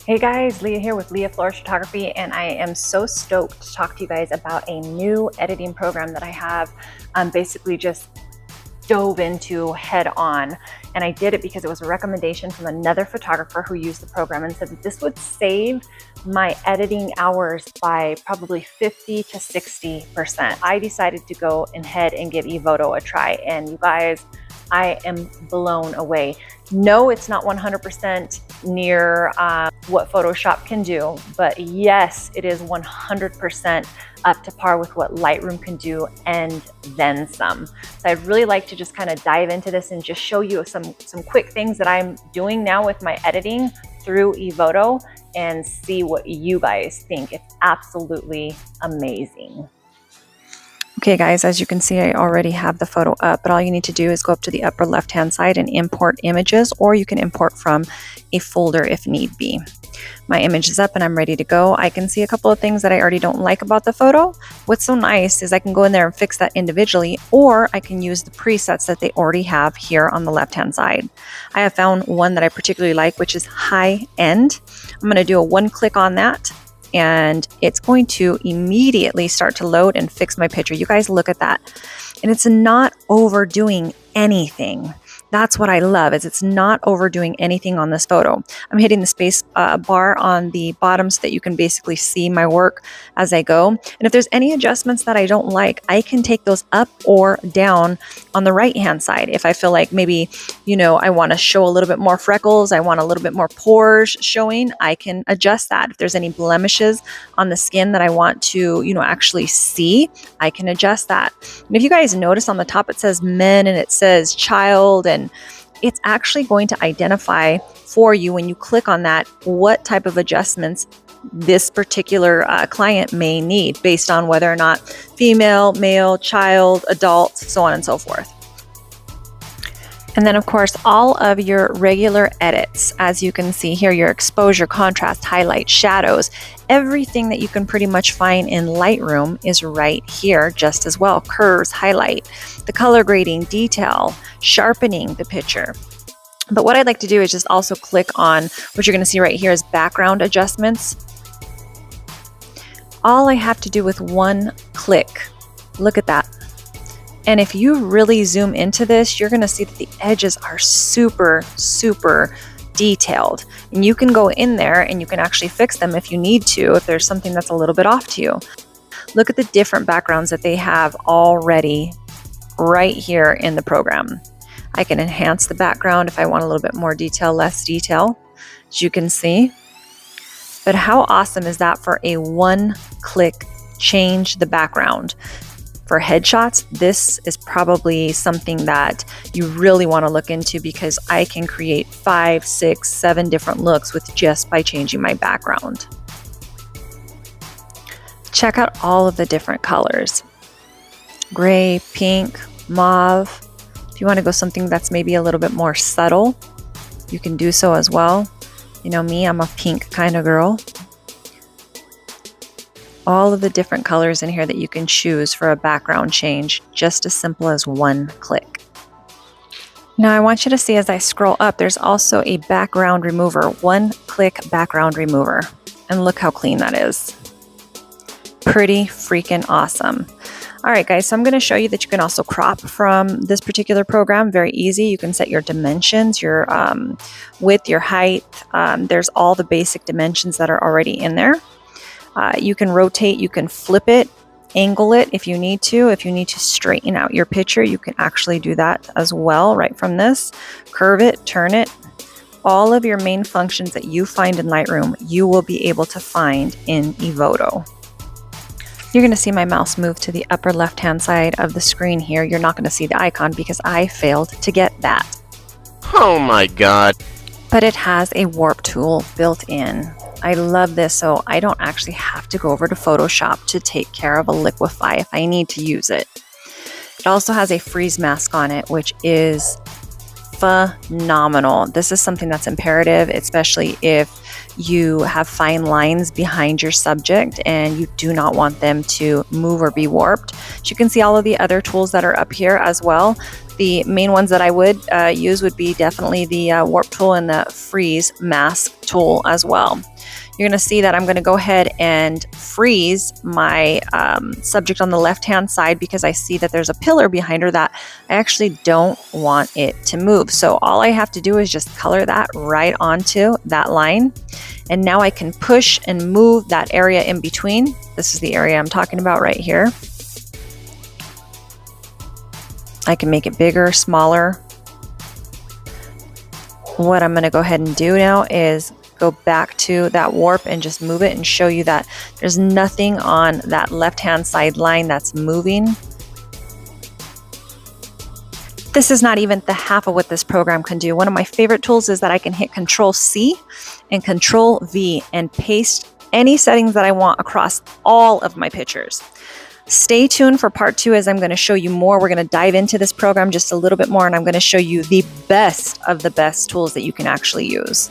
Hey guys, Leah here with Lea Flores Photography, and I am so stoked to talk to you guys about a new editing program that I have basically just dove into head on. And I did it because it was a recommendation from another photographer who used the program and said that this would save my editing hours by probably 50 to 60%. I decided to go ahead and give Evoto a try, and you guys, I am blown away. No, it's not 100% near what Photoshop can do, but yes, it is 100% up to par with what Lightroom can do and then some. So I'd really like to just kind of dive into this and just show you some quick things that I'm doing now with my editing through Evoto and see what you guys think. It's absolutely amazing. Okay guys, as you can see, I already have the photo up, but all you need to do is go up to the upper left-hand side and import images, or you can import from a folder if need be. My image is up and I'm ready to go. I can see a couple of things that I already don't like about the photo. What's so nice is I can go in there and fix that individually, or I can use the presets that they already have here on the left-hand side. I have found one that I particularly like, which is high end. I'm going to do a one click on that, and it's going to immediately start to load and fix my picture. You guys look at that. And it's not overdoing anything. That's what I love, is it's not overdoing anything on this photo. I'm hitting the space bar on the bottom so that you can basically see my work as I go. And if there's any adjustments that I don't like, I can take those up or down on the right-hand side. If I feel like maybe, I want to show a little bit more freckles, I want a little bit more pores showing, I can adjust that. If there's any blemishes on the skin that I want to, actually see, I can adjust that. And if you guys notice on the top, it says men and it says child, and it's actually going to identify for you when you click on that what type of adjustments this particular client may need based on whether or not female, male, child, adult, so on and so forth. And then of course, all of your regular edits, as you can see here, your exposure, contrast, highlight, shadows, everything that you can pretty much find in Lightroom is right here just as well. Curves, highlight, the color grading, detail, sharpening the picture. But what I'd like to do is just also click on what you're going to see right here is background adjustments. All I have to do with one click, look at that. And if you really zoom into this, you're going to see that the edges are super, super detailed. And you can go in there and you can actually fix them if you need to, if there's something that's a little bit off to you. Look at the different backgrounds that they have already right here in the program. I can enhance the background if I want a little bit more detail, less detail, as you can see. But how awesome is that for a one-click change the background? For headshots, this is probably something that you really want to look into, because I can create 5, 6, 7 different looks with just by changing my background. Check out all of the different colors. Gray, pink, mauve. If you want to go something that's maybe a little bit more subtle, you can do so as well. You know me, I'm a pink kind of girl. All of the different colors in here that you can choose for a background change, just as simple as one click. Now I want you to see as I scroll up, there's also a background remover, one-click background remover. And look how clean that is. Pretty freaking awesome. All right, guys, so I'm going to show you that you can also crop from this particular program. Very easy. You can set your dimensions, your width, your height. There's all the basic dimensions that are already in there. You can rotate, you can flip it, angle it if you need to. If you need to straighten out your picture, you can actually do that as well right from this. Curve it, turn it. All of your main functions that you find in Lightroom, you will be able to find in Evoto. You're going to see my mouse move to the upper left-hand side of the screen here. You're not going to see the icon because I failed to get that. Oh my God. But it has a warp tool built in. I love this, so I don't actually have to go over to Photoshop to take care of a liquify if I need to use it. It also has a freeze mask on it, which is phenomenal. This is something that's imperative, especially if you have fine lines behind your subject and you do not want them to move or be warped. As you can see, all of the other tools that are up here as well. The main ones that I would use would be definitely the warp tool and the freeze mask tool as well. you're going to see that I'm going to go ahead and freeze my subject on the left-hand side because I see that there's a pillar behind her that I actually don't want it to move. So all I have to do is just color that right onto that line. And now I can push and move that area in between. This is the area I'm talking about right here. I can make it bigger, smaller. What I'm going to go ahead and do now is go back to that warp and just move it and show you that there's nothing on that left-hand side line that's moving. This is not even the half of what this program can do. One of my favorite tools is that I can hit Control-C and Control-V and paste any settings that I want across all of my pictures. Stay tuned for part 2 as I'm going to show you more. We're going to dive into this program just a little bit more, and I'm going to show you the best of the best tools that you can actually use.